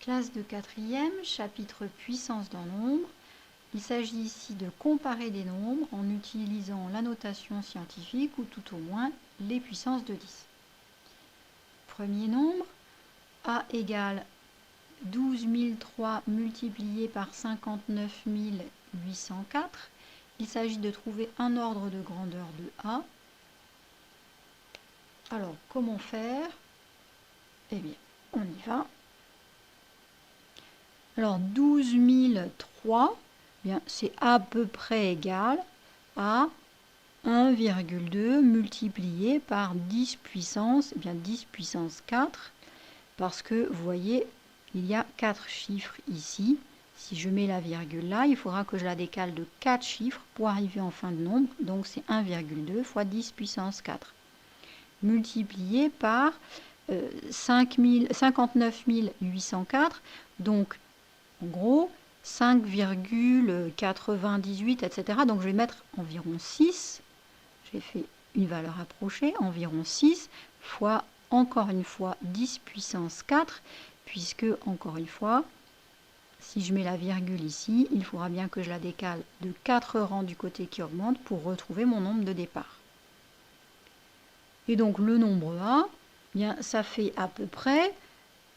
Classe de quatrième, chapitre puissance d'un nombre. Il s'agit ici de comparer des nombres en utilisant la notation scientifique ou tout au moins les puissances de 10. Premier nombre, A égale 12 003 multiplié par 59 804. Il s'agit de trouver un ordre de grandeur de A. Alors, comment faire? Eh bien, on y va. Alors, 12 003, bien, c'est à peu près égal à 1,2 multiplié par 10 puissance, eh bien 10 puissance 4, parce que vous voyez, il y a 4 chiffres ici. Si je mets la virgule là, il faudra que je la décale de 4 chiffres pour arriver en fin de nombre, donc c'est 1,2 fois 10 puissance 4, multiplié par 59 804, donc en gros 5,98, etc. Donc je vais mettre environ 6. J'ai fait une valeur approchée, environ 6 fois, encore une fois, 10 puissance 4, puisque, encore une fois, si je mets la virgule ici, il faudra bien que je la décale de 4 rangs du côté qui augmente pour retrouver mon nombre de départ. Et donc le nombre A, bien, ça fait à peu près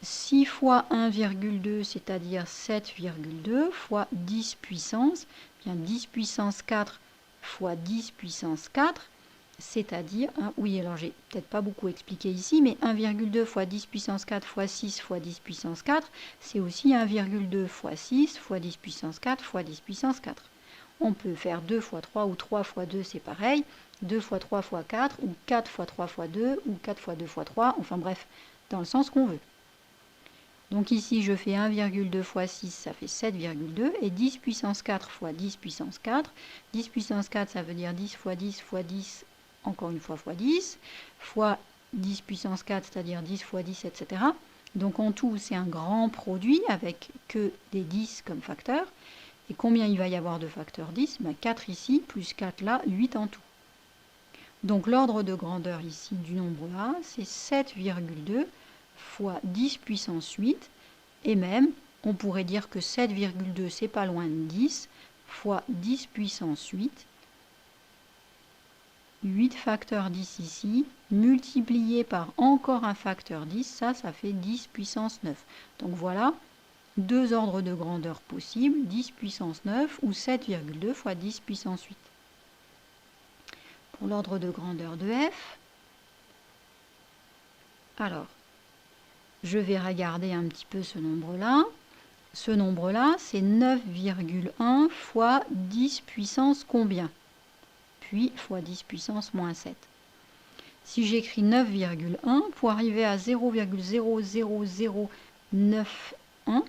6 fois 1,2, c'est-à-dire 7,2 fois 10 puissance, bien 10 puissance 4 fois 10 puissance 4, c'est-à-dire, oui, alors j'ai peut-être pas beaucoup expliqué ici, mais 1,2 fois 10 puissance 4 fois 6 fois 10 puissance 4, c'est aussi 1,2 fois 6 fois 10 puissance 4 fois 10 puissance 4. On peut faire 2 fois 3 ou 3 fois 2, c'est pareil, 2 fois 3 fois 4, ou 4 fois 3 fois 2, ou 4 fois 2 fois 3, enfin bref, dans le sens qu'on veut. Donc ici, je fais 1,2 fois 6, ça fait 7,2, et 10 puissance 4 fois 10 puissance 4. 10 puissance 4, ça veut dire 10 fois 10 fois 10, encore une fois 10, fois 10 puissance 4, c'est-à-dire 10 fois 10, etc. Donc en tout, c'est un grand produit avec que des 10 comme facteur. Et combien il va y avoir de facteurs 10? 4 ici, plus 4 là, 8 en tout. Donc l'ordre de grandeur ici du nombre A, c'est 7,2 fois 10 puissance 8, et même, on pourrait dire que 7,2, c'est pas loin de 10, fois 10 puissance 8, 8 facteur 10 ici, multiplié par encore un facteur 10, ça fait 10 puissance 9. Donc voilà, deux ordres de grandeur possibles, 10 puissance 9 ou 7,2 fois 10 puissance 8. Pour l'ordre de grandeur de f, alors, je vais regarder un petit peu ce nombre-là. Ce nombre-là, c'est 9,1 fois 10 puissance combien? Puis fois 10 puissance moins 7. Si j'écris 9,1, pour arriver à 0,00091,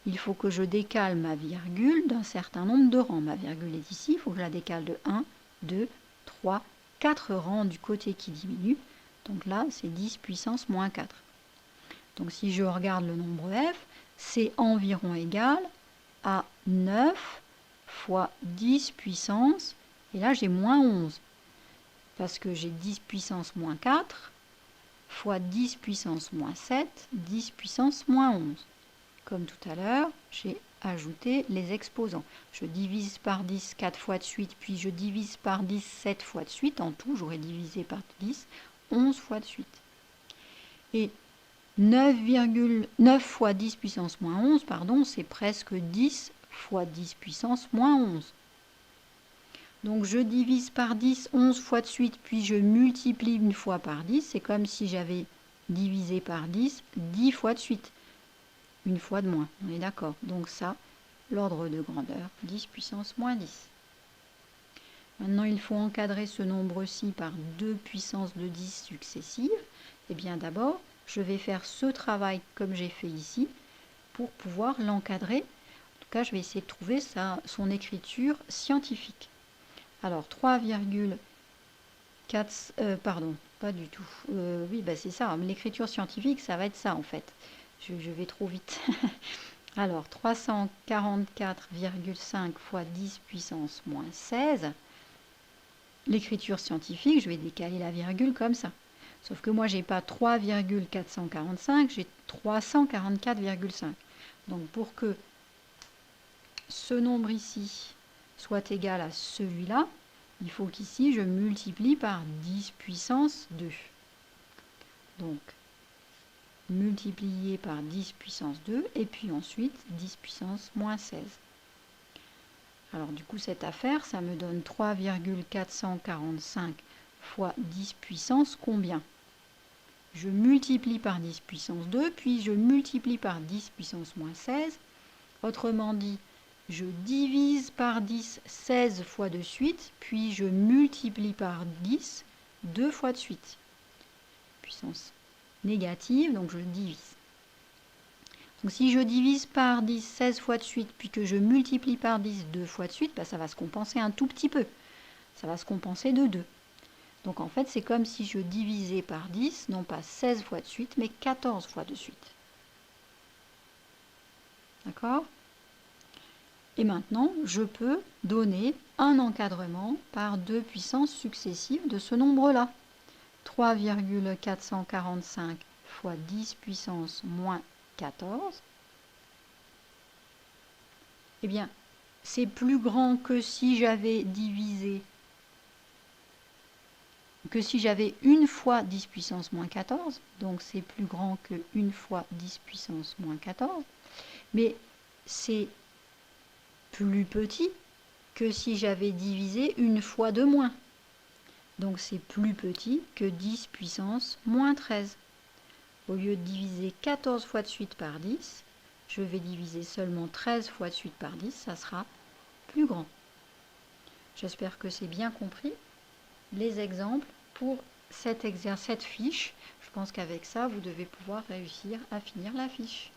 il faut que je décale ma virgule d'un certain nombre de rangs. Ma virgule est ici, il faut que je la décale de 1, 2, 3, 4 rangs du côté qui diminue. Donc là, c'est 10 puissance moins 4. Donc si je regarde le nombre f, c'est environ égal à 9 fois 10 puissance, et là j'ai moins 11, parce que j'ai 10 puissance moins 4 fois 10 puissance moins 7, 10 puissance moins 11. Comme tout à l'heure, j'ai ajouté les exposants. Je divise par 10 4 fois de suite, puis je divise par 10 7 fois de suite. En tout, j'aurais divisé par 10 11 fois de suite. Et 9,9 fois 10 puissance moins 11, pardon, c'est presque 10 fois 10 puissance moins 11. Donc je divise par 10 11 fois de suite, puis je multiplie une fois par 10. C'est comme si j'avais divisé par 10 10 fois de suite. Une fois de moins, on est d'accord. Donc ça, l'ordre de grandeur, 10 puissance moins 10. Maintenant, il faut encadrer ce nombre-ci par 2 puissances de 10 successives. Eh bien d'abord, je vais faire ce travail comme j'ai fait ici pour pouvoir l'encadrer. En tout cas, je vais essayer de trouver son écriture scientifique. Alors 3,4, pardon, pas du tout. Oui, c'est ça, l'écriture scientifique, ça va être ça en fait. Je vais trop vite. Alors 344,5 fois 10 puissance moins 16. L'écriture scientifique, je vais décaler la virgule comme ça. Sauf que moi, j'ai pas 3,445, j'ai 344,5. Donc pour que ce nombre ici soit égal à celui-là, il faut qu'ici je multiplie par 10 puissance 2. Donc multiplié par 10 puissance 2 et puis ensuite 10 puissance moins 16. Alors du coup cette affaire, ça me donne 3,445 fois 10 puissance combien? Je multiplie par 10 puissance 2, puis je multiplie par 10 puissance moins 16. Autrement dit, je divise par 10 16 fois de suite, puis je multiplie par 10 2 fois de suite. Puissance négative, donc je divise. Donc si je divise par 10 16 fois de suite, puis que je multiplie par 10 2 fois de suite, ça va se compenser un tout petit peu. Ça va se compenser de 2. Donc en fait, c'est comme si je divisais par 10, non pas 16 fois de suite, mais 14 fois de suite. D'accord? Et maintenant, je peux donner un encadrement par 2 puissances successives de ce nombre-là. 3,445 fois 10 puissance moins 14. Eh bien, c'est plus grand que si j'avais divisé, que si j'avais une fois 10 puissance moins 14. Donc c'est plus grand que 1 fois 10 puissance moins 14. Mais c'est plus petit que si j'avais divisé une fois de moins. Donc c'est plus petit que 10 puissance moins 13. Au lieu de diviser 14 fois de suite par 10, je vais diviser seulement 13 fois de suite par 10, ça sera plus grand. J'espère que c'est bien compris les exemples pour cette fiche. Je pense qu'avec ça, vous devez pouvoir réussir à finir la fiche.